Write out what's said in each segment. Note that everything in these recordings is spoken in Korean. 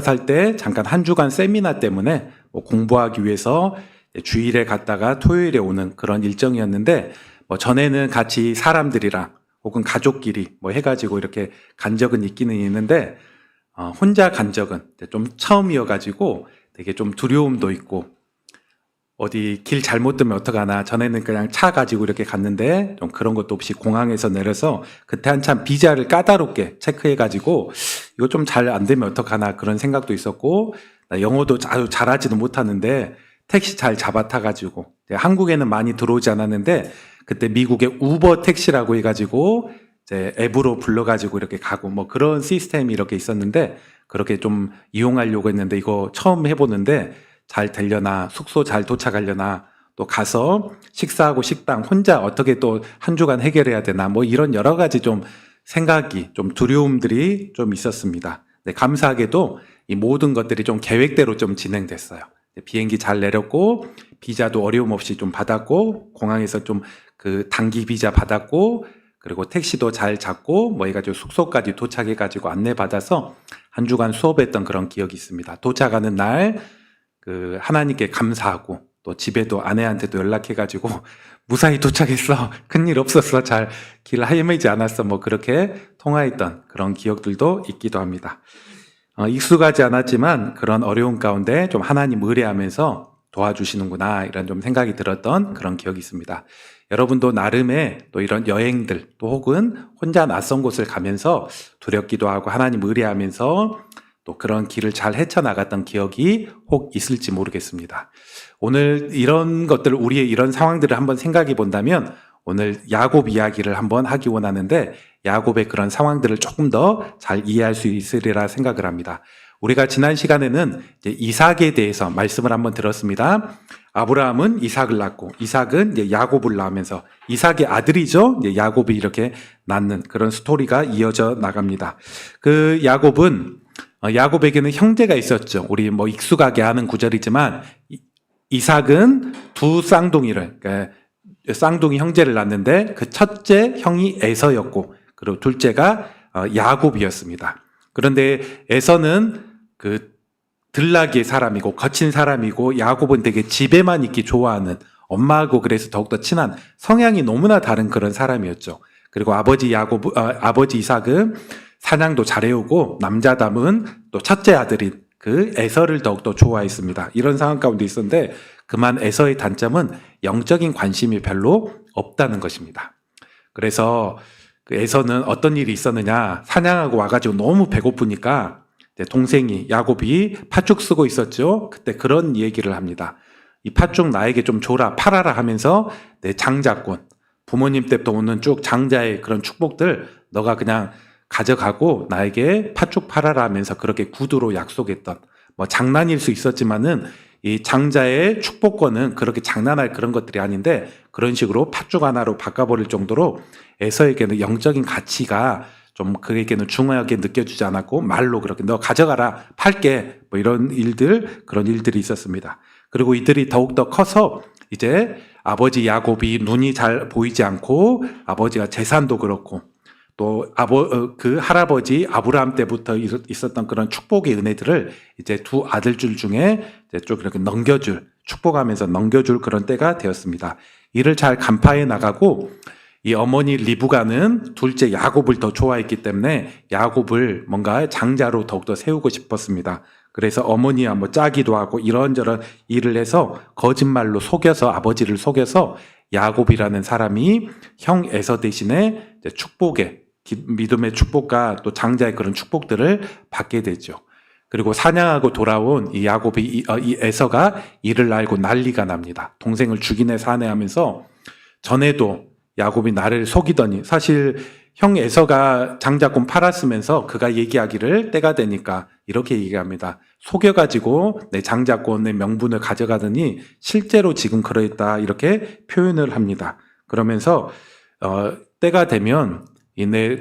살 때 잠깐 한 주간 세미나 때문에 뭐 공부하기 위해서 주일에 갔다가 토요일에 오는 그런 일정이었는데, 뭐 전에는 같이 사람들이랑 혹은 가족끼리 뭐 해가지고 이렇게 간 적은 있기는 있는데, 혼자 간 적은 좀 처음이어가지고 되게 좀 두려움도 있고, 어디 길 잘못 들면 어떡하나. 전에는 그냥 차 가지고 이렇게 갔는데 좀 그런 것도 없이 공항에서 내려서 그때 한참 비자를 까다롭게 체크해가지고 이거 좀 잘 안 되면 어떡하나 그런 생각도 있었고, 나 영어도 아주 잘하지도 못하는데 택시 잘 잡아 타가지고, 한국에는 많이 들어오지 않았는데 그때 미국의 우버 택시라고 해가지고 이제 앱으로 불러가지고 이렇게 가고 뭐 그런 시스템이 이렇게 있었는데, 그렇게 좀 이용하려고 했는데 이거 처음 해보는데 잘 되려나, 숙소 잘 도착하려나, 또 가서 식사하고 식당 혼자 어떻게 또 한 주간 해결해야 되나, 뭐 이런 여러 가지 좀 생각이, 좀 두려움들이 좀 있었습니다. 네, 감사하게도 이 모든 것들이 좀 계획대로 좀 진행됐어요. 비행기 잘 내렸고, 비자도 어려움 없이 좀 받았고, 공항에서 좀 그 단기 비자 받았고, 그리고 택시도 잘 잡고, 뭐 해가지고 숙소까지 도착해가지고 안내받아서 한 주간 수업했던 그런 기억이 있습니다. 도착하는 날, 하나님께 감사하고, 또 집에도 아내한테도 연락해가지고, 무사히 도착했어. 큰일 없었어. 잘 길 헤매지 않았어. 뭐 그렇게 통화했던 그런 기억들도 있기도 합니다. 익숙하지 않았지만 그런 어려운 가운데 좀 하나님 의뢰하면서 도와주시는구나, 이런 좀 생각이 들었던 그런 기억이 있습니다. 여러분도 나름의 또 이런 여행들, 또 혹은 혼자 낯선 곳을 가면서 두렵기도 하고 하나님 의뢰하면서 또 그런 길을 잘 헤쳐나갔던 기억이 혹 있을지 모르겠습니다. 오늘 이런 것들, 우리의 이런 상황들을 한번 생각해 본다면 오늘 야곱 이야기를 한번 하기 원하는데, 야곱의 그런 상황들을 조금 더 잘 이해할 수 있으리라 생각을 합니다. 우리가 지난 시간에는 이제 이삭에 대해서 말씀을 한번 들었습니다. 아브라함은 이삭을 낳고, 이삭은 이제 야곱을 낳으면서 이삭의 아들이죠. 이제 야곱이 이렇게 낳는 그런 스토리가 이어져 나갑니다. 그 야곱에게는 형제가 있었죠. 우리 뭐 익숙하게 아는 구절이지만, 이삭은 두 쌍둥이를, 그러니까 쌍둥이 형제를 낳는데 그 첫째 형이 에서였고, 그리고 둘째가 야곱이었습니다. 그런데 에서는 그 들나귀의 사람이고 거친 사람이고, 야곱은 되게 집에만 있기 좋아하는, 엄마하고 그래서 더욱더 친한, 성향이 너무나 다른 그런 사람이었죠. 그리고 아버지 이삭은 사냥도 잘해오고 남자답은 또 첫째 아들인 그 에서를 더욱더 좋아했습니다. 이런 상황 가운데 있었는데, 그만 에서의 단점은 영적인 관심이 별로 없다는 것입니다. 그래서 그 에서는 어떤 일이 있었느냐, 사냥하고 와가지고 너무 배고프니까 동생이 야곱이 팥죽 쓰고 있었죠. 그때 그런 얘기를 합니다. 이 팥죽 나에게 좀 줘라, 팔아라 하면서 내 장자권, 부모님 때부터 오는 쭉 장자의 그런 축복들 너가 그냥 가져가고 나에게 팥죽 팔아라 하면서 그렇게 구두로 약속했던, 뭐 장난일 수 있었지만은 이 장자의 축복권은 그렇게 장난할 그런 것들이 아닌데, 그런 식으로 팥죽 하나로 바꿔버릴 정도로 에서에게는 영적인 가치가 좀 그에게는 중요하게 느껴지지 않았고, 말로 그렇게 너 가져가라, 팔게, 뭐 이런 일들, 그런 일들이 있었습니다. 그리고 이들이 더욱더 커서 이제 아버지 야곱이 눈이 잘 보이지 않고, 아버지가 재산도 그렇고, 또 그 할아버지 아브라함 때부터 있었던 그런 축복의 은혜들을 이제 두 아들들 중에 이제 좀 이렇게 축복하면서 넘겨줄 그런 때가 되었습니다. 이를 잘 간파해 나가고, 이 어머니 리브가는 둘째 야곱을 더 좋아했기 때문에 야곱을 뭔가 장자로 더욱더 세우고 싶었습니다. 그래서 어머니와 뭐 짜기도 하고 이런저런 일을 해서 거짓말로 속여서, 아버지를 속여서 야곱이라는 사람이 형 에서 대신에 축복의, 믿음의 축복과 또 장자의 그런 축복들을 받게 되죠. 그리고 사냥하고 돌아온 이 야곱이, 이 에서가 이를 알고 난리가 납니다. 동생을 죽이네 사네 하면서, 전에도 야곱이 나를 속이더니, 사실 형 에서가 장자권 팔았으면서 그가 얘기하기를 때가 되니까 이렇게 얘기합니다. 속여가지고 내 장자권의 명분을 가져가더니 실제로 지금 그러했다, 이렇게 표현을 합니다. 그러면서 때가 되면 내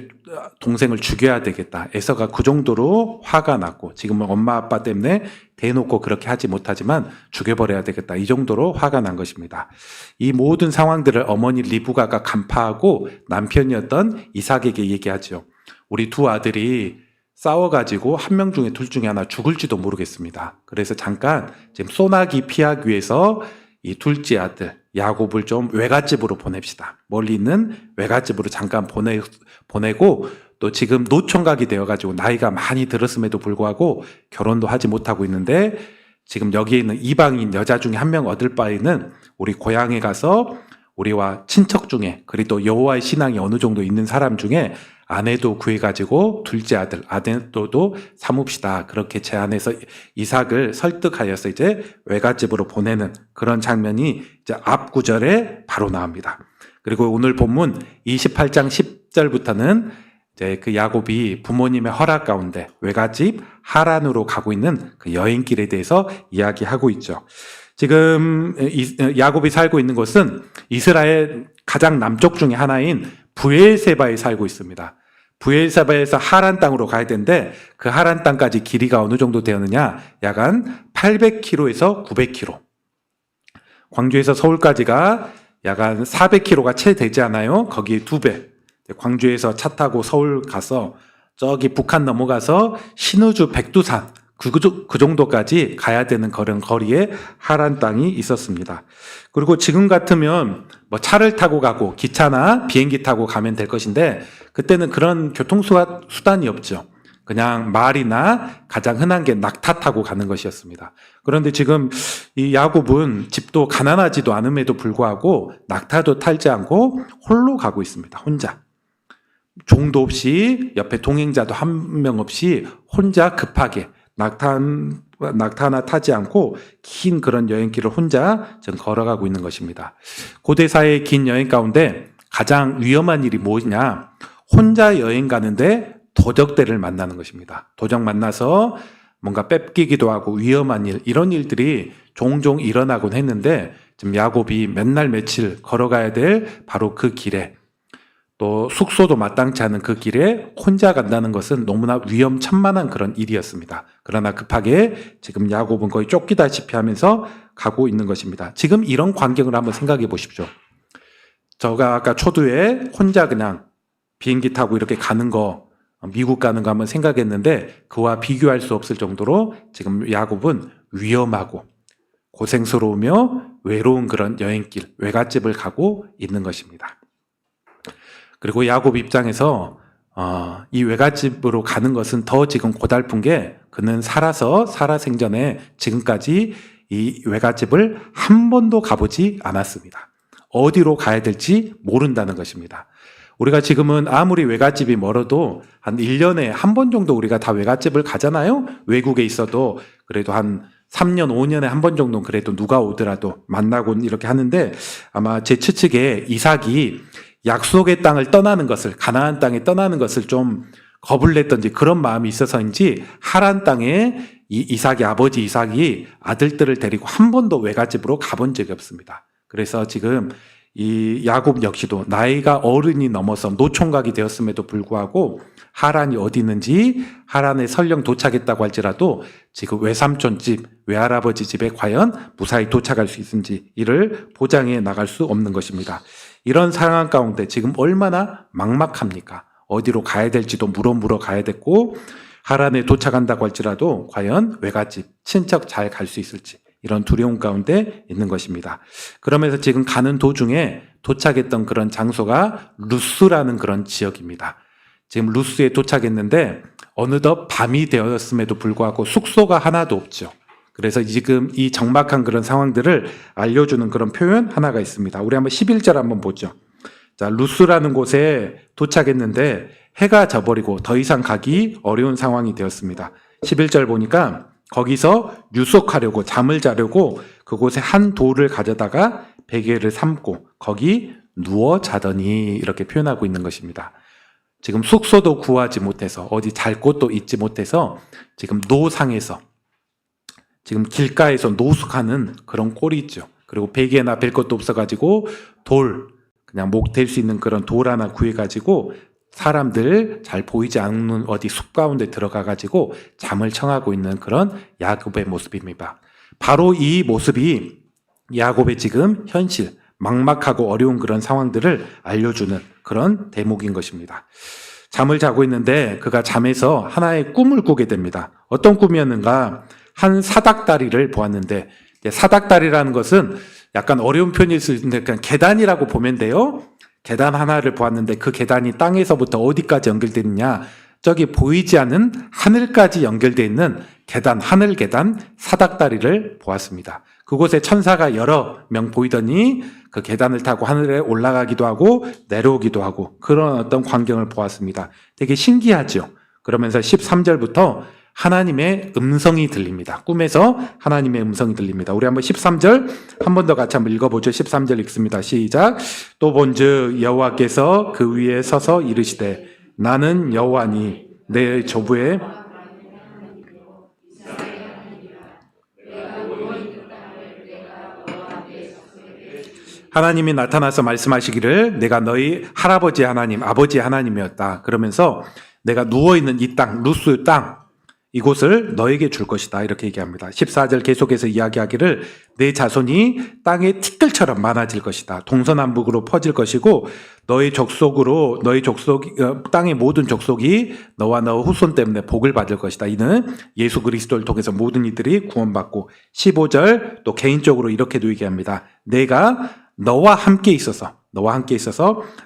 동생을 죽여야 되겠다. 에서가 그 정도로 화가 났고, 지금은 엄마 아빠 때문에 대놓고 그렇게 하지 못하지만 죽여버려야 되겠다, 이 정도로 화가 난 것입니다. 이 모든 상황들을 어머니 리브가가 간파하고 남편이었던 이삭에게 얘기하죠. 우리 두 아들이 싸워가지고 한 명 중에 둘 중에 하나 죽을지도 모르겠습니다. 그래서 잠깐 지금 소나기 피하기 위해서 이 둘째 아들 야곱을 좀 외갓집으로 보냅시다. 멀리 있는 외갓집으로 잠깐 보내고 또 지금 노총각이 되어가지고 나이가 많이 들었음에도 불구하고 결혼도 하지 못하고 있는데 지금 여기에 있는 이방인 여자 중에 한 명 얻을 바에는 우리 고향에 가서 우리와 친척 중에 그리고 여호와의 신앙이 어느 정도 있는 사람 중에 아내도 구해가지고 둘째 아들도 삼읍시다. 그렇게 제안해서 이삭을 설득하여서 이제 외갓집으로 보내는 그런 장면이 이제 앞 구절에 바로 나옵니다. 그리고 오늘 본문 28장 10절부터는 이제 그 야곱이 부모님의 허락 가운데 외갓집 하란으로 가고 있는 그 여행길에 대해서 이야기하고 있죠. 지금 야곱이 살고 있는 곳은 이스라엘 가장 남쪽 중에 하나인 브엘세바에 살고 있습니다. 브엘세바에서 하란 땅으로 가야 되는데 그 하란 땅까지 길이가 어느 정도 되었느냐? 약 한 800km에서 900km. 광주에서 서울까지가 약 한 400km가 채 되지 않아요? 거기에 2배. 광주에서 차 타고 서울 가서 저기 북한 넘어가서 신우주 백두산 그 정도까지 가야 되는 그런 거리에 하란 땅이 있었습니다. 그리고 지금 같으면 뭐 차를 타고 가고 기차나 비행기 타고 가면 될 것인데 그때는 그런 교통수단이 없죠. 그냥 말이나 가장 흔한 게 낙타 타고 가는 것이었습니다. 그런데 지금 이 야곱은 집도 가난하지도 않음에도 불구하고 낙타도 탈지 않고 홀로 가고 있습니다. 혼자. 종도 없이 옆에 동행자도 한 명 없이 혼자 급하게 낙타 하나 타지 않고 긴 그런 여행길을 혼자 지금 걸어가고 있는 것입니다. 고대사의 긴 여행 가운데 가장 위험한 일이 뭐냐? 혼자 여행 가는데 도적들을 만나는 것입니다. 도적 만나서 뭔가 뺏기기도 하고 위험한 일, 이런 일들이 종종 일어나곤 했는데 지금 야곱이 맨날 며칠 걸어가야 될 바로 그 길에 또 숙소도 마땅치 않은 그 길에 혼자 간다는 것은 너무나 위험천만한 그런 일이었습니다. 그러나 급하게 지금 야곱은 거의 쫓기다시피 하면서 가고 있는 것입니다. 지금 이런 광경을 한번 생각해 보십시오. 제가 아까 초두에 혼자 그냥 비행기 타고 이렇게 가는 거, 미국 가는 거 한번 생각했는데 그와 비교할 수 없을 정도로 지금 야곱은 위험하고 고생스러우며 외로운 그런 여행길, 외갓집을 가고 있는 것입니다. 그리고 야곱 입장에서 이 외갓집으로 가는 것은 더 지금 고달픈 게 그는 살아생전에 지금까지 이 외갓집을 한 번도 가보지 않았습니다. 어디로 가야 될지 모른다는 것입니다. 우리가 지금은 아무리 외갓집이 멀어도 한 1년에 한 번 정도 우리가 다 외갓집을 가잖아요. 외국에 있어도 그래도 한 3년, 5년에 한 번 정도는 그래도 누가 오더라도 만나곤 이렇게 하는데 아마 제 추측에 이삭이 약속의 땅을 떠나는 것을, 가나안 땅에 떠나는 것을 좀 겁을 냈던지 그런 마음이 있어서인지 하란 땅에 이삭의 아버지 이삭이 아들들을 데리고 한 번도 외갓집으로 가본 적이 없습니다. 그래서 지금 이 야곱 역시도 나이가 어른이 넘어서 노총각이 되었음에도 불구하고 하란이 어디 있는지, 하란에 설령 도착했다고 할지라도 지금 외삼촌 집, 외할아버지 집에 과연 무사히 도착할 수 있는지 이를 보장해 나갈 수 없는 것입니다. 이런 상황 가운데 지금 얼마나 막막합니까? 어디로 가야 될지도 물어 가야 됐고 하란에 도착한다고 할지라도 과연 외갓집, 친척 잘 갈 수 있을지 이런 두려움 가운데 있는 것입니다. 그러면서 지금 가는 도중에 도착했던 그런 장소가 루스라는 그런 지역입니다. 지금 루스에 도착했는데 어느덧 밤이 되었음에도 불구하고 숙소가 하나도 없죠. 그래서 지금 이 적막한 그런 상황들을 알려주는 그런 표현 하나가 있습니다. 우리 한번 11절 한번 보죠. 자, 루스라는 곳에 도착했는데 해가 져버리고 더 이상 가기 어려운 상황이 되었습니다. 11절 보니까 거기서 유숙하려고 잠을 자려고 그곳에 한 돌을 가져다가 베개를 삼고 거기 누워 자더니 이렇게 표현하고 있는 것입니다. 지금 숙소도 구하지 못해서 어디 잘 곳도 있지 못해서 지금 노상에서 지금 길가에서 노숙하는 그런 꼴이 있죠. 그리고 베개나 벨 것도 없어가지고 그냥 목 댈 수 있는 그런 돌 하나 구해가지고 사람들 잘 보이지 않는 어디 숲 가운데 들어가가지고 잠을 청하고 있는 그런 야곱의 모습입니다. 바로 이 모습이 야곱의 지금 현실, 막막하고 어려운 그런 상황들을 알려주는 그런 대목인 것입니다. 잠을 자고 있는데 그가 잠에서 하나의 꿈을 꾸게 됩니다. 어떤 꿈이었는가? 한 사닥다리를 보았는데, 사닥다리라는 것은 약간 어려운 표현일 수 있는데 그냥 계단이라고 보면 돼요. 계단 하나를 보았는데 그 계단이 땅에서부터 어디까지 연결되어 있느냐? 저기 보이지 않는 하늘까지 연결되어 있는 계단, 하늘 계단, 사닥다리를 보았습니다. 그곳에 천사가 여러 명 보이더니 그 계단을 타고 하늘에 올라가기도 하고 내려오기도 하고 그런 어떤 광경을 보았습니다. 되게 신기하죠. 그러면서 13절부터 하나님의 음성이 들립니다. 꿈에서 하나님의 음성이 들립니다. 우리 한번 13절 한 번 더 같이 한번 읽어보죠. 13절 읽습니다. 시작. 또 본즉 여호와께서 그 위에 서서 이르시되 나는 여호와니 내 조부에 하나님이 나타나서 말씀하시기를 내가 너희 할아버지 하나님, 아버지 하나님이었다. 그러면서 내가 누워있는 이 땅, 루스 땅, 이곳을 너에게 줄 것이다. 이렇게 얘기합니다. 14절 계속해서 이야기하기를 내 자손이 땅의 티끌처럼 많아질 것이다. 동서남북으로 퍼질 것이고 너희 족속으로 땅의 모든 족속이 너와 너 후손 때문에 복을 받을 것이다. 이는 예수 그리스도를 통해서 모든 이들이 구원받고 15절 또 개인적으로 이렇게도 얘기합니다. 내가 너와 함께 있어서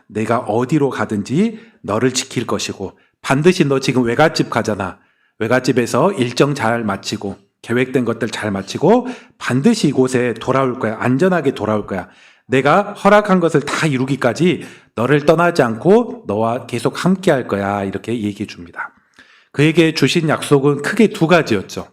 내가 어디로 가든지 너를 지킬 것이고 반드시 너 지금 외갓집 가잖아. 외갓집에서 일정 잘 마치고 계획된 것들 잘 마치고 반드시 이곳에 돌아올 거야. 안전하게 돌아올 거야. 내가 허락한 것을 다 이루기까지 너를 떠나지 않고 너와 계속 함께 할 거야. 이렇게 얘기해 줍니다. 그에게 주신 약속은 크게 두 가지였죠.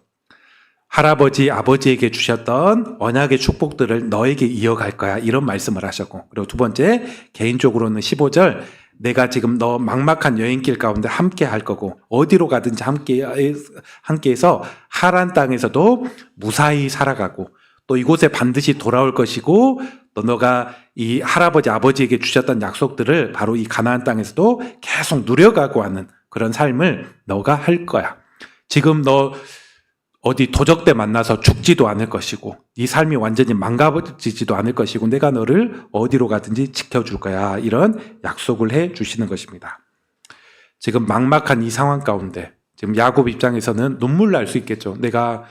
할아버지, 아버지에게 주셨던 언약의 축복들을 너에게 이어갈 거야. 이런 말씀을 하셨고, 그리고 두 번째, 개인적으로는 15절, 내가 지금 너 막막한 여행길 가운데 함께 할 거고, 어디로 가든지 함께해서 하란 땅에서도 무사히 살아가고, 또 이곳에 반드시 돌아올 것이고, 또 너가 이 할아버지, 아버지에게 주셨던 약속들을 바로 이 가나안 땅에서도 계속 누려가고 하는 그런 삶을 너가 할 거야. 지금 너 어디 도적대 만나서 죽지도 않을 것이고 네 삶이 완전히 망가지지도 않을 것이고 내가 너를 어디로 가든지 지켜줄 거야. 이런 약속을 해 주시는 것입니다. 지금 막막한 이 상황 가운데 지금 야곱 입장에서는 눈물 날 수 있겠죠. 내가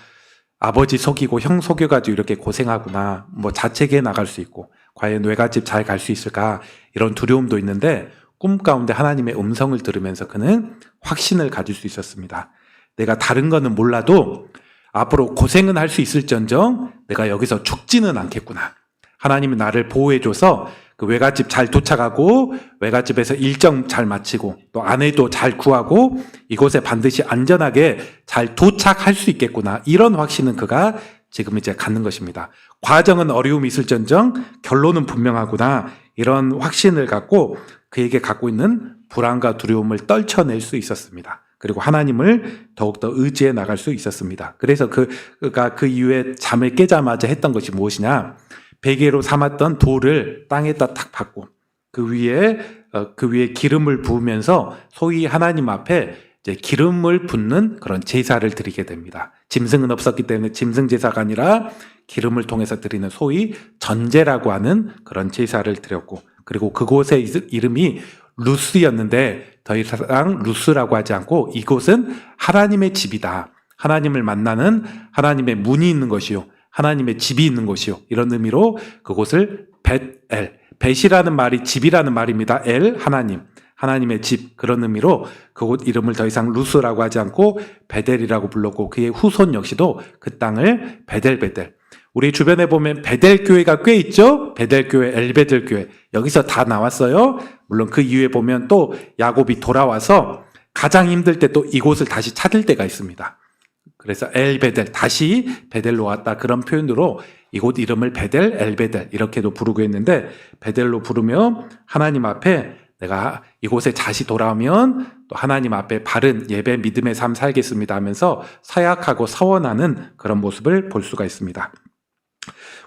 아버지 속이고 형 속여가지고 이렇게 고생하구나. 뭐 자책해 나갈 수 있고 과연 외갓집 잘 갈 수 있을까 이런 두려움도 있는데 꿈 가운데 하나님의 음성을 들으면서 그는 확신을 가질 수 있었습니다. 내가 다른 거는 몰라도 앞으로 고생은 할 수 있을지언정 내가 여기서 죽지는 않겠구나. 하나님이 나를 보호해줘서 그 외갓집 잘 도착하고 외갓집에서 일정 잘 마치고 또 아내도 잘 구하고 이곳에 반드시 안전하게 잘 도착할 수 있겠구나. 이런 확신은 그가 지금 이제 갖는 것입니다. 과정은 어려움이 있을지언정 결론은 분명하구나. 이런 확신을 갖고 그에게 갖고 있는 불안과 두려움을 떨쳐낼 수 있었습니다. 그리고 하나님을 더욱더 의지해 나갈 수 있었습니다. 그래서 그가 그 이후에 잠을 깨자마자 했던 것이 무엇이냐? 베개로 삼았던 돌을 땅에다 탁 박고 그 위에 기름을 부으면서 소위 하나님 앞에 이제 기름을 붓는 그런 제사를 드리게 됩니다. 짐승은 없었기 때문에 짐승 제사가 아니라 기름을 통해서 드리는 소위 전제라고 하는 그런 제사를 드렸고, 그리고 그곳의 이름이 루스였는데 더 이상 루스라고 하지 않고 이곳은 하나님의 집이다. 하나님을 만나는 하나님의 문이 있는 것이요, 하나님의 집이 있는 곳이요, 이런 의미로 그곳을 벳엘, 벳이라는 말이 집이라는 말입니다. 엘, 하나님의 집, 그런 의미로 그곳 이름을 더 이상 루스라고 하지 않고 베델이라고 불렀고, 그의 후손 역시도 그 땅을 베델, 우리 주변에 보면 베델 교회가 꽤 있죠. 베델 교회, 엘베델 교회, 여기서 다 나왔어요. 물론 그 이후에 보면 또 야곱이 돌아와서 가장 힘들 때 또 이곳을 다시 찾을 때가 있습니다. 그래서 엘베델, 다시 베델로 왔다, 그런 표현으로 이곳 이름을 베델, 엘베델 이렇게도 부르고 있는데, 베델로 부르며 하나님 앞에 내가 이곳에 다시 돌아오면 또 하나님 앞에 바른 예배, 믿음의 삶 살겠습니다 하면서 사약하고 서원하는 그런 모습을 볼 수가 있습니다.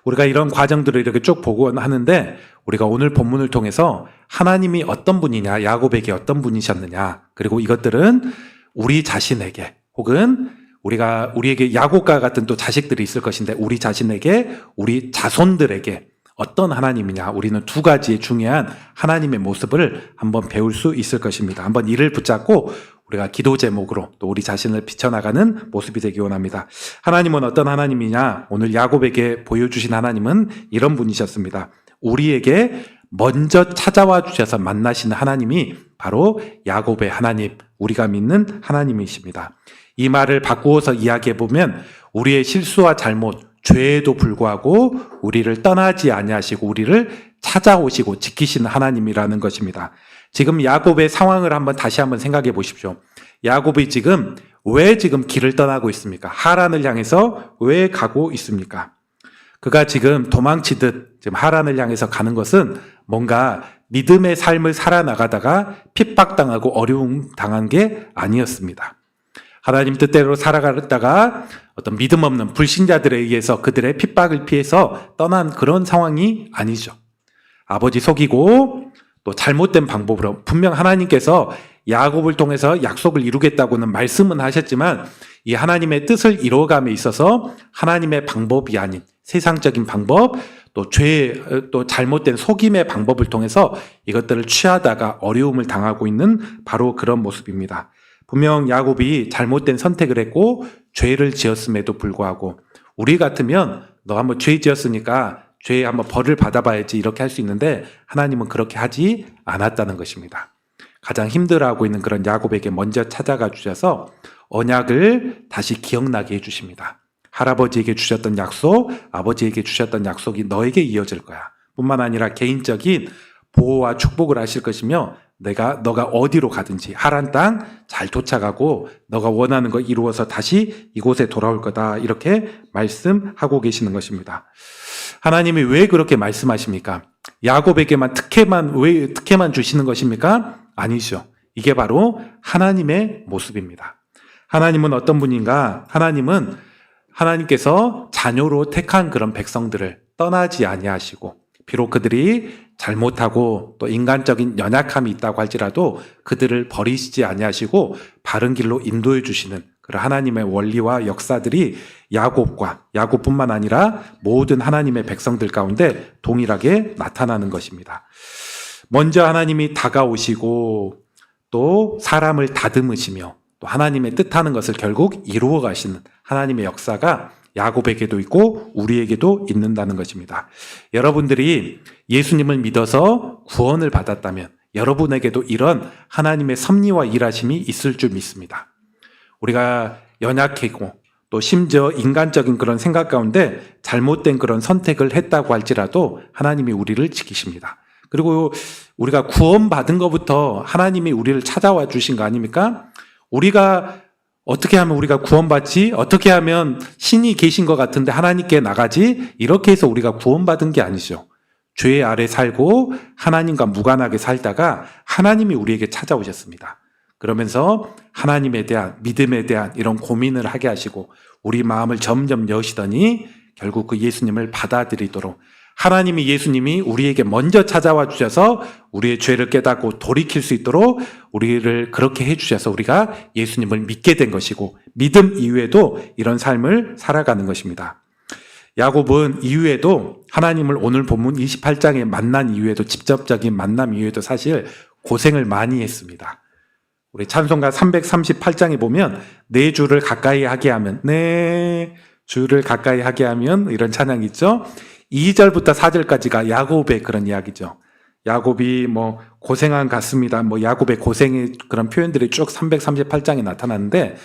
우리가 이런 과정들을 이렇게 쭉 보고 하는데, 우리가 오늘 본문을 통해서 하나님이 어떤 분이냐, 야곱에게 어떤 분이셨느냐, 그리고 이것들은 우리 자신에게 혹은 우리에게 야곱과 같은 또 자식들이 있을 것인데 우리 자신에게, 우리 자손들에게 어떤 하나님이냐, 우리는 두 가지의 중요한 하나님의 모습을 한번 배울 수 있을 것입니다. 한번 이를 붙잡고 우리가 기도 제목으로 또 우리 자신을 비춰나가는 모습이 되기 원합니다. 하나님은 어떤 하나님이냐? 오늘 야곱에게 보여주신 하나님은 이런 분이셨습니다. 우리에게 먼저 찾아와 주셔서 만나시는 하나님이 바로 야곱의 하나님, 우리가 믿는 하나님이십니다. 이 말을 바꾸어서 이야기해보면 우리의 실수와 잘못, 죄에도 불구하고 우리를 떠나지 아니하시고 우리를 찾아오시고 지키시는 하나님이라는 것입니다. 지금 야곱의 상황을 다시 한번 생각해 보십시오. 야곱이 왜 길을 떠나고 있습니까? 하란을 향해서 왜 가고 있습니까? 그가 지금 도망치듯 지금 하란을 향해서 가는 것은 뭔가 믿음의 삶을 살아나가다가 핍박당하고 어려움 당한 게 아니었습니다. 하나님 뜻대로 살아가다가 어떤 믿음 없는 불신자들에 의해서 그들의 핍박을 피해서 떠난 그런 상황이 아니죠. 아버지 속이고 또 잘못된 방법으로 분명 하나님께서 야곱을 통해서 약속을 이루겠다고는 말씀은 하셨지만 이 하나님의 뜻을 이루어감에 있어서 하나님의 방법이 아닌 세상적인 방법, 또 잘못된 속임의 방법을 통해서 이것들을 취하다가 어려움을 당하고 있는 바로 그런 모습입니다. 분명 야곱이 잘못된 선택을 했고 죄를 지었음에도 불구하고 우리 같으면 너 한번 죄 지었으니까 죄에 한번 벌을 받아봐야지 이렇게 할 수 있는데 하나님은 그렇게 하지 않았다는 것입니다. 가장 힘들어하고 있는 그런 야곱에게 먼저 찾아가 주셔서 언약을 다시 기억나게 해주십니다. 할아버지에게 주셨던 약속, 아버지에게 주셨던 약속이 너에게 이어질 거야. 뿐만 아니라 개인적인 보호와 축복을 하실 것이며 너가 어디로 가든지 하란 땅 잘 도착하고 너가 원하는 거 이루어서 다시 이곳에 돌아올 거다. 이렇게 말씀하고 계시는 것입니다. 하나님이 왜 그렇게 말씀하십니까? 야곱에게만 왜 특혜만 주시는 것입니까? 아니죠. 이게 바로 하나님의 모습입니다. 하나님은 어떤 분인가? 하나님께서 자녀로 택한 그런 백성들을 떠나지 아니하시고 비록 그들이 잘못하고 또 인간적인 연약함이 있다고 할지라도 그들을 버리시지 아니하시고 바른 길로 인도해 주시는 그런 하나님의 원리와 역사들이 야곱뿐만 아니라 모든 하나님의 백성들 가운데 동일하게 나타나는 것입니다. 먼저 하나님이 다가오시고 또 사람을 다듬으시며 또 하나님의 뜻하는 것을 결국 이루어 가시는 하나님의 역사가 야곱에게도 있고 우리에게도 있는다는 것입니다. 여러분들이 예수님을 믿어서 구원을 받았다면 여러분에게도 이런 하나님의 섭리와 일하심이 있을 줄 믿습니다. 우리가 연약하고 또 심지어 인간적인 그런 생각 가운데 잘못된 그런 선택을 했다고 할지라도 하나님이 우리를 지키십니다. 그리고 우리가 구원받은 것부터 하나님이 우리를 찾아와 주신 거 아닙니까? 우리가 어떻게 하면 우리가 구원받지? 어떻게 하면 신이 계신 것 같은데 하나님께 나가지? 이렇게 해서 우리가 구원받은 게 아니죠. 죄 아래 살고 하나님과 무관하게 살다가 하나님이 우리에게 찾아오셨습니다. 그러면서 하나님에 대한 믿음에 대한 이런 고민을 하게 하시고 우리 마음을 점점 여시더니 결국 그 예수님을 받아들이도록 예수님이 우리에게 먼저 찾아와 주셔서 우리의 죄를 깨닫고 돌이킬 수 있도록 우리를 그렇게 해주셔서 우리가 예수님을 믿게 된 것이고 믿음 이후에도 이런 삶을 살아가는 것입니다. 야곱은 이후에도 하나님을 오늘 본문 28장에 만난 이후에도 직접적인 만남 이후에도 사실 고생을 많이 했습니다. 우리 찬송가 338장에 보면 내 주를 가까이 하게 하면 이런 찬양이 있죠. 2절부터 4절까지가 야곱의 그런 이야기죠. 야곱이 고생한 같습니다. 야곱의 고생의 그런 표현들이 쭉 338장에 나타나는데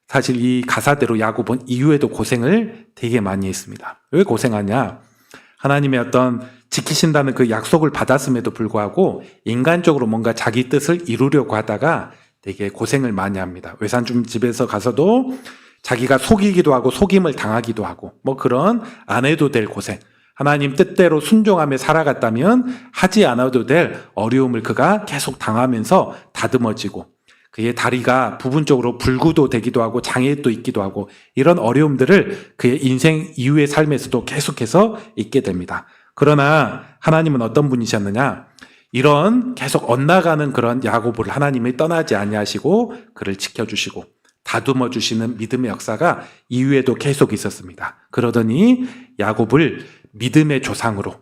사실 이 가사대로 야곱은 이후에도 고생을 되게 많이 했습니다. 왜 고생하냐? 하나님의 어떤 지키신다는 그 약속을 받았음에도 불구하고 인간적으로 뭔가 자기 뜻을 이루려고 하다가 되게 고생을 많이 합니다. 외삼촌집에서 가서도 자기가 속이기도 하고 속임을 당하기도 하고 그런 안 해도 될 고생, 하나님 뜻대로 순종하며 살아갔다면 하지 않아도 될 어려움을 그가 계속 당하면서 다듬어지고 그의 다리가 부분적으로 불구도 되기도 하고 장애도 있기도 하고 이런 어려움들을 그의 인생 이후의 삶에서도 계속해서 있게 됩니다. 그러나 하나님은 어떤 분이셨느냐? 이런 계속 엇나가는 그런 야곱을 하나님이 떠나지 아니하시고 그를 지켜주시고 다듬어 주시는 믿음의 역사가 이후에도 계속 있었습니다. 그러더니 야곱을 믿음의 조상으로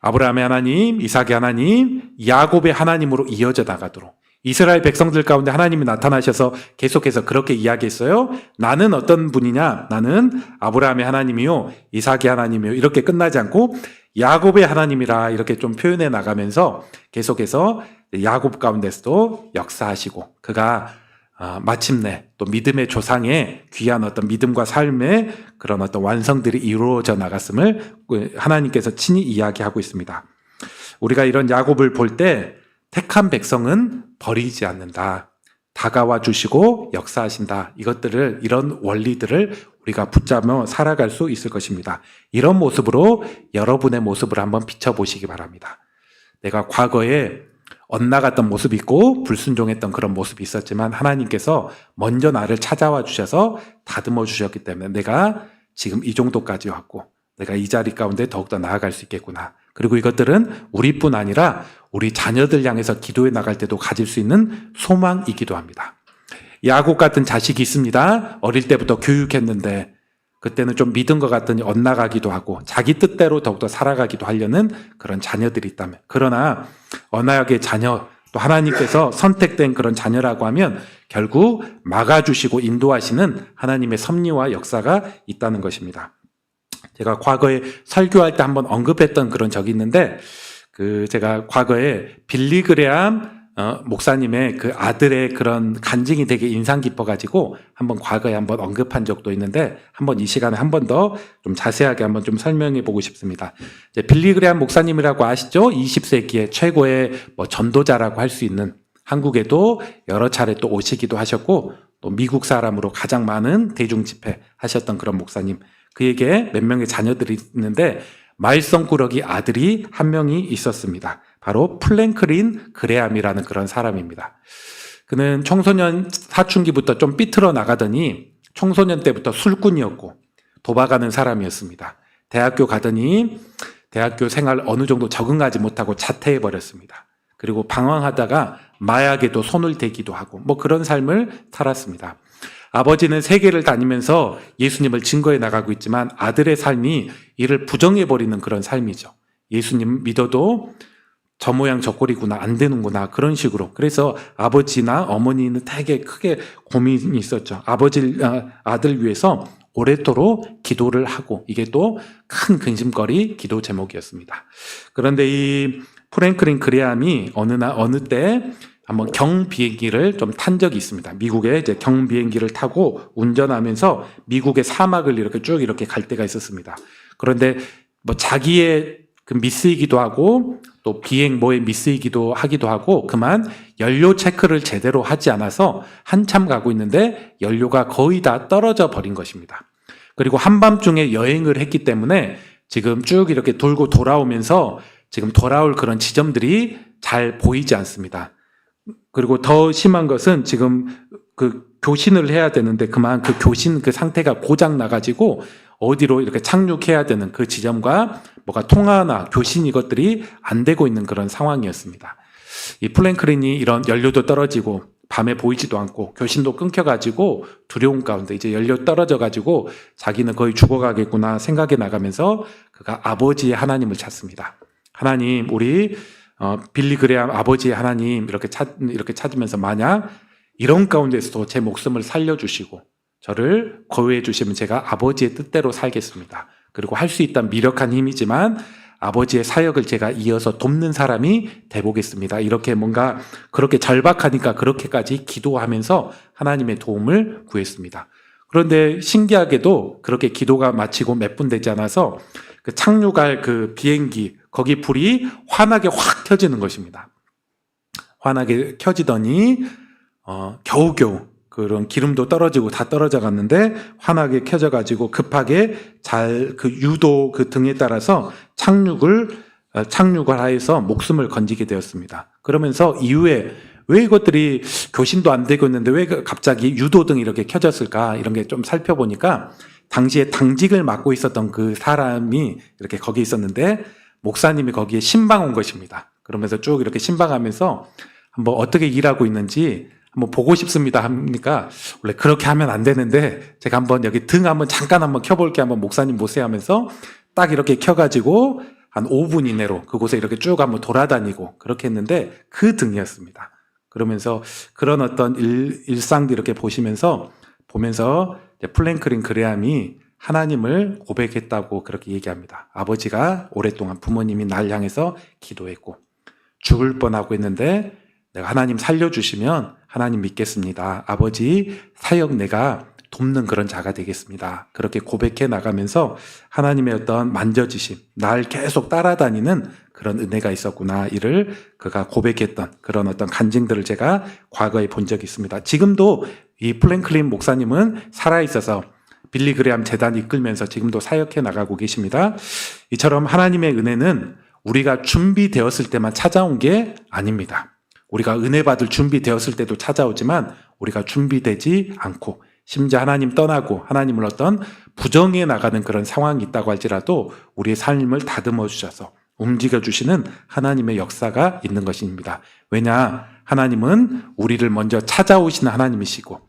아브라함의 하나님, 이삭의 하나님, 야곱의 하나님으로 이어져 나가도록 이스라엘 백성들 가운데 하나님이 나타나셔서 계속해서 그렇게 이야기했어요. 나는 어떤 분이냐? 나는 아브라함의 하나님이요, 이삭의 하나님이요. 이렇게 끝나지 않고 야곱의 하나님이라 이렇게 좀 표현해 나가면서 계속해서 야곱 가운데서도 역사하시고 그가 마침내 또 믿음의 조상의 귀한 어떤 믿음과 삶의 그런 어떤 완성들이 이루어져 나갔음을 하나님께서 친히 이야기하고 있습니다. 우리가 이런 야곱을 볼 때 택한 백성은 버리지 않는다. 다가와 주시고 역사하신다. 이것들을, 이런 원리들을 우리가 붙잡아 살아갈 수 있을 것입니다. 이런 모습으로 여러분의 모습을 한번 비춰보시기 바랍니다. 내가 과거에 엇나갔던 모습이 있고 불순종했던 그런 모습이 있었지만 하나님께서 먼저 나를 찾아와 주셔서 다듬어 주셨기 때문에 내가 지금 이 정도까지 왔고 내가 이 자리 가운데 더욱더 나아갈 수 있겠구나. 그리고 이것들은 우리뿐 아니라 우리 자녀들 향해서 기도해 나갈 때도 가질 수 있는 소망이기도 합니다. 야곱 같은 자식이 있습니다. 어릴 때부터 교육했는데 그때는 좀 믿은 것 같더니 엇나가기도 하고 자기 뜻대로 더욱더 살아가기도 하려는 그런 자녀들이 있다면, 그러나 언약의 자녀, 또 하나님께서 선택된 그런 자녀라고 하면 결국 막아주시고 인도하시는 하나님의 섭리와 역사가 있다는 것입니다. 제가 과거에 설교할 때 한번 언급했던 그런 적이 있는데, 제가 과거에 빌리 그레암 목사님의 그 아들의 그런 간증이 되게 인상 깊어가지고 한번 과거에 한번 언급한 적도 있는데, 한번 이 시간에 한 번 더 좀 자세하게 한번 좀 설명해 보고 싶습니다. 이제 빌리 그레암 목사님이라고 아시죠? 20세기의 최고의 전도자라고 할 수 있는, 한국에도 여러 차례 또 오시기도 하셨고 또 미국 사람으로 가장 많은 대중 집회 하셨던 그런 목사님. 그에게 몇 명의 자녀들이 있는데 말썽꾸러기 아들이 한 명이 있었습니다. 바로 플랭클린 그레암이라는 그런 사람입니다. 그는 청소년 사춘기부터 좀 삐뚤어 나가더니 청소년 때부터 술꾼이었고 도박하는 사람이었습니다. 대학교 가더니 대학교 생활 어느 정도 적응하지 못하고 자퇴해버렸습니다. 그리고 방황하다가 마약에도 손을 대기도 하고 그런 삶을 살았습니다. 아버지는 세계를 다니면서 예수님을 증거해 나가고 있지만 아들의 삶이 이를 부정해버리는 그런 삶이죠. 예수님 믿어도 저 모양 저 꼴이구나, 안 되는구나, 그런 식으로. 그래서 아버지나 어머니는 되게 크게 고민이 있었죠. 아들 위해서 오래도록 기도를 하고, 이게 또 큰 근심거리 기도 제목이었습니다. 그런데 이 프랭클린 그레암이 어느 때 한번 경비행기를 좀 탄 적이 있습니다. 미국에 이제 경비행기를 타고 운전하면서 미국의 사막을 이렇게 쭉 이렇게 갈 때가 있었습니다. 그런데 자기의 그 미스이기도 하고 또 비행 미스이기도 하기도 하고, 그만 연료 체크를 제대로 하지 않아서 한참 가고 있는데 연료가 거의 다 떨어져 버린 것입니다. 그리고 한밤중에 여행을 했기 때문에 지금 쭉 이렇게 돌고 돌아오면서 지금 돌아올 그런 지점들이 잘 보이지 않습니다. 그리고 더 심한 것은 지금 그 교신을 해야 되는데 그만 그 교신 그 상태가 고장 나가지고 어디로 이렇게 착륙해야 되는 그 지점과 뭐가 통화나 교신 이것들이 안 되고 있는 그런 상황이었습니다. 이 플랭클린이 이런 연료도 떨어지고 밤에 보이지도 않고 교신도 끊겨가지고 두려움 가운데 이제 연료 떨어져가지고 자기는 거의 죽어가겠구나 생각해 나가면서 그가 아버지의 하나님을 찾습니다. 하나님, 우리 빌리 그레암 아버지의 하나님 이렇게 찾으면서 만약 이런 가운데서도 제 목숨을 살려주시고 저를 거유해 주시면 제가 아버지의 뜻대로 살겠습니다. 그리고 할 수 있다는 미력한 힘이지만 아버지의 사역을 제가 이어서 돕는 사람이 돼보겠습니다. 이렇게 뭔가 그렇게 절박하니까 그렇게까지 기도하면서 하나님의 도움을 구했습니다. 그런데 신기하게도 그렇게 기도가 마치고 몇 분 되지 않아서 그 착륙할 그 비행기 거기 불이 환하게 확 켜지는 것입니다. 환하게 켜지더니 겨우겨우 그런 기름도 떨어지고 다 떨어져 갔는데 환하게 켜져가지고 급하게 잘 그 유도 그 등에 따라서 착륙을 하여서 목숨을 건지게 되었습니다. 그러면서 이후에 왜 이것들이 교신도 안 되고 있는데 왜 갑자기 유도등이 이렇게 켜졌을까, 이런 게 좀 살펴보니까 당시에 당직을 맡고 있었던 그 사람이 이렇게 거기 있었는데 목사님이 거기에 신방 온 것입니다. 그러면서 쭉 이렇게 신방하면서 한번 어떻게 일하고 있는지 한번 보고 싶습니다 하니까, 원래 그렇게 하면 안 되는데 제가 한번 여기 등 한번 잠깐 한번 켜볼게, 한번 목사님 모세요 하면서 딱 이렇게 켜가지고 한 5분 이내로 그곳에 이렇게 쭉 한번 돌아다니고 그렇게 했는데 그 등이었습니다. 그러면서 그런 어떤 일상들 이렇게 보면서 플랭클린 그레함이 하나님을 고백했다고 그렇게 얘기합니다. 아버지가 오랫동안 부모님이 날 향해서 기도했고 죽을 뻔하고 했는데 내가 하나님 살려주시면 하나님 믿겠습니다. 아버지 사역 내가 돕는 그런 자가 되겠습니다. 그렇게 고백해 나가면서 하나님의 어떤 만져지심, 날 계속 따라다니는 그런 은혜가 있었구나. 이를 그가 고백했던 그런 어떤 간증들을 제가 과거에 본 적이 있습니다. 지금도 이 플랭클린 목사님은 살아있어서 빌리 그레함 재단 이끌면서 지금도 사역해 나가고 계십니다. 이처럼 하나님의 은혜는 우리가 준비되었을 때만 찾아온 게 아닙니다. 우리가 은혜 받을 준비되었을 때도 찾아오지만 우리가 준비되지 않고 심지어 하나님 떠나고 하나님을 어떤 부정해 나가는 그런 상황이 있다고 할지라도 우리의 삶을 다듬어 주셔서 움직여 주시는 하나님의 역사가 있는 것입니다. 왜냐? 하나님은 우리를 먼저 찾아오시는 하나님이시고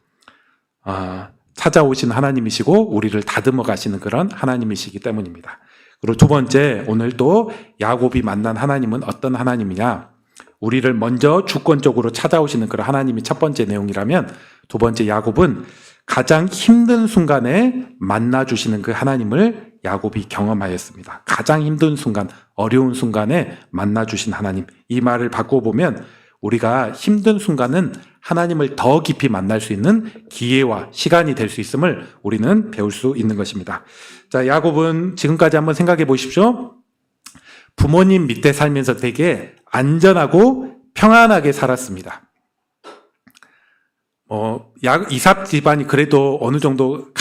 우리를 다듬어 가시는 그런 하나님이시기 때문입니다. 그리고 두 번째, 오늘 또 야곱이 만난 하나님은 어떤 하나님이냐? 우리를 먼저 주권적으로 찾아오시는 그런 하나님이 첫 번째 내용이라면, 두 번째 야곱은 가장 힘든 순간에 만나주시는 그 하나님을 야곱이 경험하였습니다. 가장 힘든 순간, 어려운 순간에 만나주신 하나님. 이 말을 바꿔보면 우리가 힘든 순간은 하나님을 더 깊이 만날 수 있는 기회와 시간이 될 수 있음을 우리는 배울 수 있는 것입니다. 자, 야곱은 지금까지 한번 생각해 보십시오. 부모님 밑에 살면서 되게 안전하고 평안하게 살았습니다. 이삭 집안이 그래도 어느 정도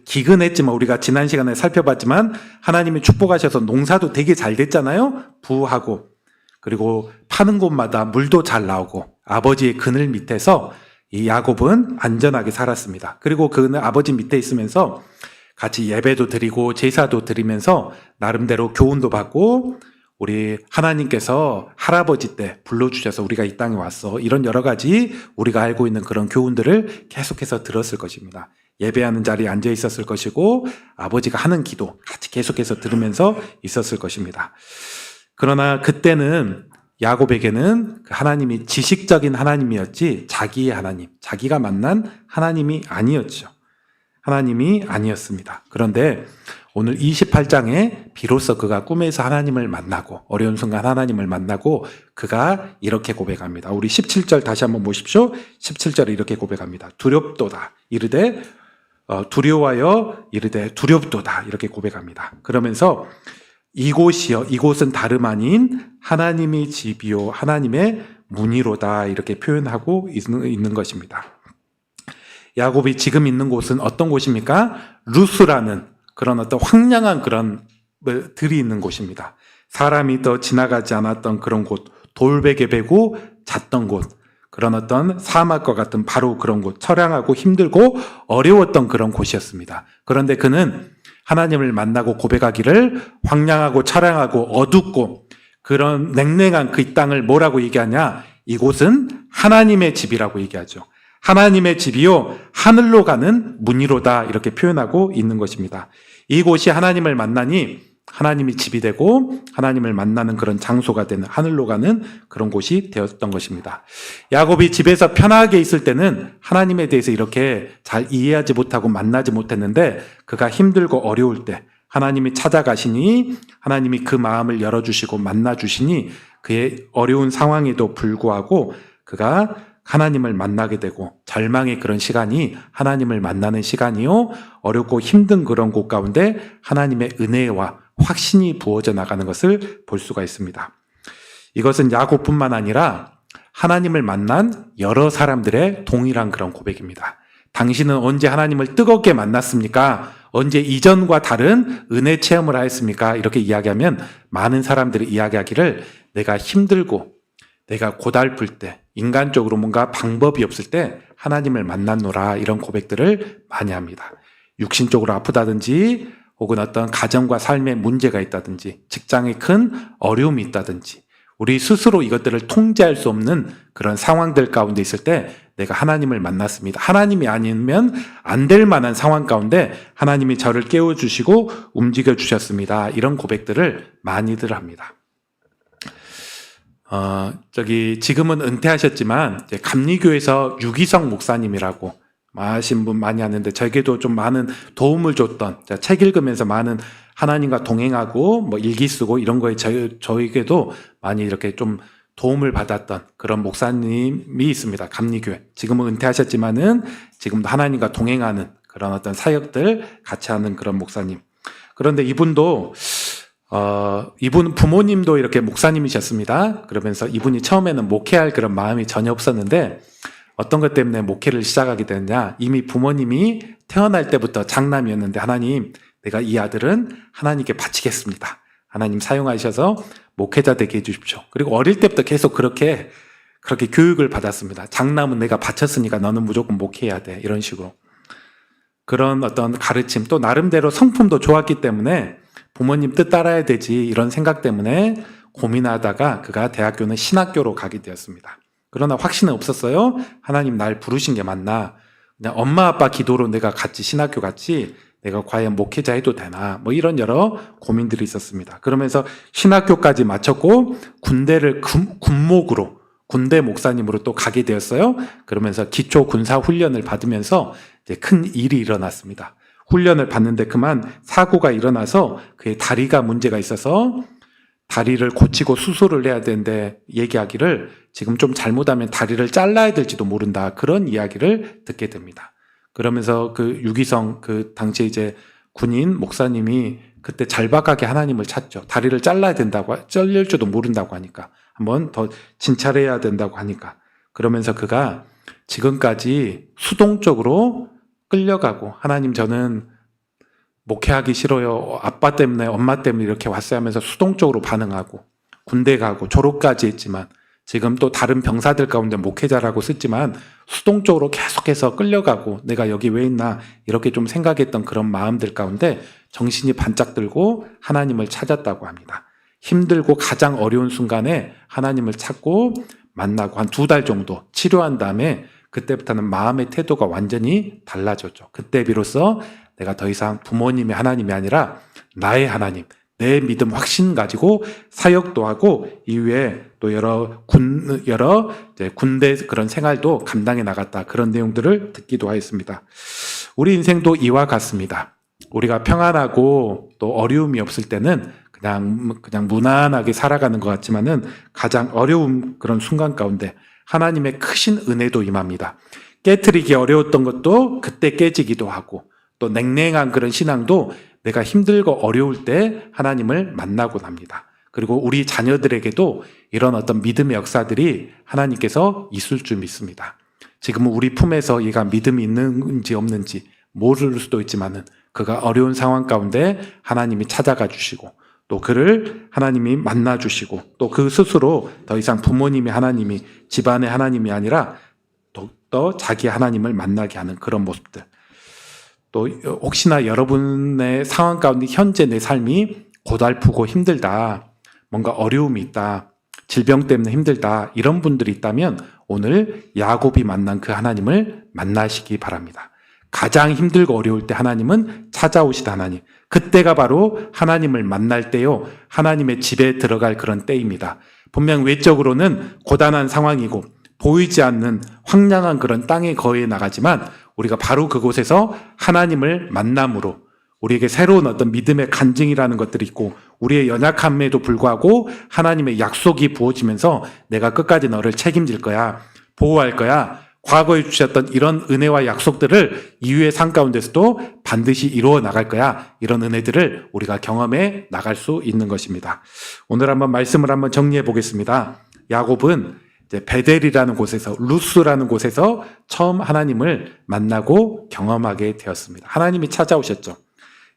기근했지만 우리가 지난 시간에 살펴봤지만 하나님이 축복하셔서 농사도 되게 잘 됐잖아요. 부하고 그리고 파는 곳마다 물도 잘 나오고 아버지의 그늘 밑에서 이 야곱은 안전하게 살았습니다. 그리고 그는 아버지 밑에 있으면서 같이 예배도 드리고 제사도 드리면서 나름대로 교훈도 받고 우리 하나님께서 할아버지 때 불러주셔서 우리가 이 땅에 왔어. 이런 여러 가지 우리가 알고 있는 그런 교훈들을 계속해서 들었을 것입니다. 예배하는 자리에 앉아 있었을 것이고 아버지가 하는 기도 같이 계속해서 들으면서 있었을 것입니다. 그러나 그때는 야곱에게는 하나님이 지식적인 하나님이었지 자기의 하나님, 자기가 만난 하나님이 아니었죠. 하나님이 아니었습니다. 그런데 오늘 28장에 비로소 그가 꿈에서 하나님을 만나고 어려운 순간 하나님을 만나고 그가 이렇게 고백합니다. 우리 17절 다시 한번 보십시오. 17절에 이렇게 고백합니다. 두렵도다 이르되 두려워하여 이르되 두렵도다 이렇게 고백합니다. 그러면서 이곳은 다름 아닌 하나님의 집이요 하나님의 문이로다 이렇게 표현하고 있는 것입니다. 야곱이 지금 있는 곳은 어떤 곳입니까? 루스라는 그런 어떤 황량한 그런 들이 있는 곳입니다. 사람이 더 지나가지 않았던 그런 곳, 돌베개 베고 잤던 곳, 그런 어떤 사막과 같은 바로 그런 곳, 처량하고 힘들고 어려웠던 그런 곳이었습니다. 그런데 그는 하나님을 만나고 고백하기를 황량하고 처량하고 어둡고 그런 냉랭한 그 이 땅을 뭐라고 얘기하냐? 이곳은 하나님의 집이라고 얘기하죠. 하나님의 집이요 하늘로 가는 문이로다 이렇게 표현하고 있는 것입니다. 이곳이 하나님을 만나니 하나님이 집이 되고 하나님을 만나는 그런 장소가 되는 하늘로 가는 그런 곳이 되었던 것입니다. 야곱이 집에서 편하게 있을 때는 하나님에 대해서 이렇게 잘 이해하지 못하고 만나지 못했는데 그가 힘들고 어려울 때 하나님이 찾아가시니 하나님이 그 마음을 열어주시고 만나주시니 그의 어려운 상황에도 불구하고 그가 하나님을 만나게 되고 절망의 그런 시간이 하나님을 만나는 시간이요 어렵고 힘든 그런 곳 가운데 하나님의 은혜와 확신이 부어져 나가는 것을 볼 수가 있습니다. 이것은 야곱뿐만 아니라 하나님을 만난 여러 사람들의 동일한 그런 고백입니다. 당신은 언제 하나님을 뜨겁게 만났습니까? 언제 이전과 다른 은혜 체험을 하였습니까? 이렇게 이야기하면 많은 사람들이 이야기하기를 내가 힘들고 내가 고달플 때 인간적으로 뭔가 방법이 없을 때 하나님을 만났노라 이런 고백들을 많이 합니다. 육신적으로 아프다든지 혹은 어떤 가정과 삶에 문제가 있다든지 직장에 큰 어려움이 있다든지 우리 스스로 이것들을 통제할 수 없는 그런 상황들 가운데 있을 때 내가 하나님을 만났습니다. 하나님이 아니면 안 될 만한 상황 가운데 하나님이 저를 깨워주시고 움직여주셨습니다. 이런 고백들을 많이들 합니다. 지금은 은퇴하셨지만, 이제 감리교에서 유기성 목사님이라고 하신 분 많이 아는데, 저에게도 좀 많은 도움을 줬던, 책 읽으면서 많은 하나님과 동행하고, 일기 쓰고 이런 거에 저에게도 많이 이렇게 좀 도움을 받았던 그런 목사님이 있습니다. 감리교회. 지금은 은퇴하셨지만은, 지금도 하나님과 동행하는 그런 어떤 사역들 같이 하는 그런 목사님. 그런데 이분도, 이분 부모님도 이렇게 목사님이셨습니다. 그러면서 이분이 처음에는 목회할 그런 마음이 전혀 없었는데 어떤 것 때문에 목회를 시작하게 됐냐. 이미 부모님이 태어날 때부터 장남이었는데, 하나님, 내가 이 아들은 하나님께 바치겠습니다. 하나님 사용하셔서 목회자 되게 해주십시오. 그리고 어릴 때부터 계속 그렇게 교육을 받았습니다. 장남은 내가 바쳤으니까 너는 무조건 목회해야 돼. 이런 식으로. 그런 어떤 가르침, 또 나름대로 성품도 좋았기 때문에 부모님 뜻 따라야 되지, 이런 생각 때문에 고민하다가 그가 대학교는 신학교로 가게 되었습니다. 그러나 확신은 없었어요. 하나님 날 부르신 게 맞나? 그냥 엄마 아빠 기도로 내가 같이 신학교 갔지, 내가 과연 목회자 해도 되나? 이런 여러 고민들이 있었습니다. 그러면서 신학교까지 마쳤고 군대를 군목으로, 군대 목사님으로 또 가게 되었어요. 그러면서 기초 군사 훈련을 받으면서 이제 큰 일이 일어났습니다. 훈련을 받는데 그만 사고가 일어나서 그의 다리가 문제가 있어서 다리를 고치고 수술을 해야 되는데, 얘기하기를 지금 좀 잘못하면 다리를 잘라야 될지도 모른다, 그런 이야기를 듣게 됩니다. 그러면서 그 유기성, 당시에 이제 군인 목사님이 그때 잘박하게 하나님을 찾죠. 다리를 잘라야 된다고, 잘릴지도 모른다고 하니까, 한번 더 진찰해야 된다고 하니까. 그러면서 그가 지금까지 수동적으로 끌려가고, 하나님 저는 목회하기 싫어요, 아빠 때문에 엄마 때문에 이렇게 왔어요 하면서 수동적으로 반응하고, 군대 가고 졸업까지 했지만, 지금 또 다른 병사들 가운데 목회자라고 쓰지만 수동적으로 계속해서 끌려가고, 내가 여기 왜 있나 이렇게 좀 생각했던 그런 마음들 가운데 정신이 반짝 들고 하나님을 찾았다고 합니다. 힘들고 가장 어려운 순간에 하나님을 찾고 만나고 한 2달 정도 치료한 다음에 그때부터는 마음의 태도가 완전히 달라졌죠. 그때 비로소 내가 더 이상 부모님의 하나님이 아니라 나의 하나님, 내 믿음 확신 가지고 사역도 하고, 이후에 또 여러 군대 그런 생활도 감당해 나갔다, 그런 내용들을 듣기도 하였습니다. 우리 인생도 이와 같습니다. 우리가 평안하고 또 어려움이 없을 때는 그냥 무난하게 살아가는 것 같지만은, 가장 어려운 그런 순간 가운데 하나님의 크신 은혜도 임합니다. 깨트리기 어려웠던 것도 그때 깨지기도 하고, 또 냉랭한 그런 신앙도 내가 힘들고 어려울 때 하나님을 만나고 납니다. 그리고 우리 자녀들에게도 이런 어떤 믿음의 역사들이 하나님께서 있을 줄 믿습니다. 지금은 우리 품에서 얘가 믿음이 있는지 없는지 모를 수도 있지만은, 그가 어려운 상황 가운데 하나님이 찾아가 주시고, 또 그를 하나님이 만나 주시고, 또 그 스스로 더 이상 부모님의 하나님이, 집안의 하나님이 아니라 또 자기 하나님을 만나게 하는 그런 모습들. 또 혹시나 여러분의 상황 가운데 현재 내 삶이 고달프고 힘들다, 뭔가 어려움이 있다, 질병 때문에 힘들다, 이런 분들이 있다면 오늘 야곱이 만난 그 하나님을 만나시기 바랍니다. 가장 힘들고 어려울 때 하나님은 찾아오시다 하나님, 그때가 바로 하나님을 만날 때요, 하나님의 집에 들어갈 그런 때입니다. 분명 외적으로는 고단한 상황이고 보이지 않는 황량한 그런 땅에 거해 나가지만, 우리가 바로 그곳에서 하나님을 만남으로 우리에게 새로운 어떤 믿음의 간증이라는 것들이 있고, 우리의 연약함에도 불구하고 하나님의 약속이 부어지면서 내가 끝까지 너를 책임질 거야, 보호할 거야, 과거에 주셨던 이런 은혜와 약속들을 이후의 삶 가운데서도 반드시 이루어 나갈 거야, 이런 은혜들을 우리가 경험해 나갈 수 있는 것입니다. 오늘 한번 말씀을 한번 정리해 보겠습니다. 야곱은 이제 베델이라는 곳에서, 루스라는 곳에서 처음 하나님을 만나고 경험하게 되었습니다. 하나님이 찾아오셨죠.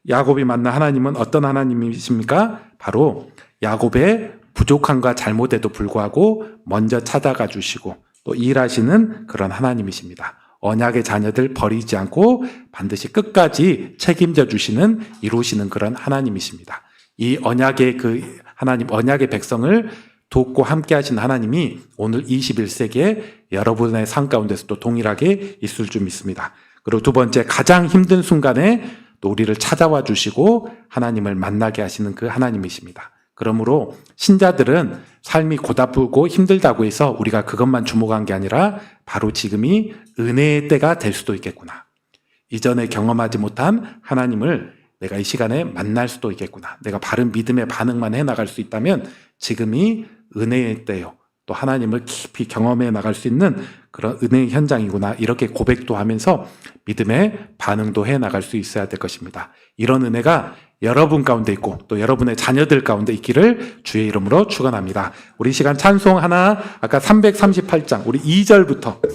야곱이 만난 하나님은 어떤 하나님이십니까? 바로 야곱의 부족함과 잘못에도 불구하고 먼저 찾아가 주시고 또 일하시는 그런 하나님이십니다. 언약의 자녀들 버리지 않고 반드시 끝까지 책임져 주시는, 이루시는 그런 하나님이십니다. 이 언약의 그 하나님, 언약의 백성을 돕고 함께 하신 하나님이 오늘 21세기에 여러분의 삶 가운데서도 동일하게 있을 줄 믿습니다. 그리고 두 번째, 가장 힘든 순간에 또 우리를 찾아와 주시고 하나님을 만나게 하시는 그 하나님이십니다. 그러므로 신자들은 삶이 고달프고 힘들다고 해서 우리가 그것만 주목한 게 아니라 바로 지금이 은혜의 때가 될 수도 있겠구나. 이전에 경험하지 못한 하나님을 내가 이 시간에 만날 수도 있겠구나. 내가 바른 믿음의 반응만 해나갈 수 있다면 지금이 은혜의 때요. 또 하나님을 깊이 경험해 나갈 수 있는 그런 은혜의 현장이구나. 이렇게 고백도 하면서 믿음의 반응도 해 나갈 수 있어야 될 것입니다. 이런 은혜가 여러분 가운데 있고 또 여러분의 자녀들 가운데 있기를 주의 이름으로 축원합니다. 우리 시간 찬송 하나, 아까 338장 우리 2절부터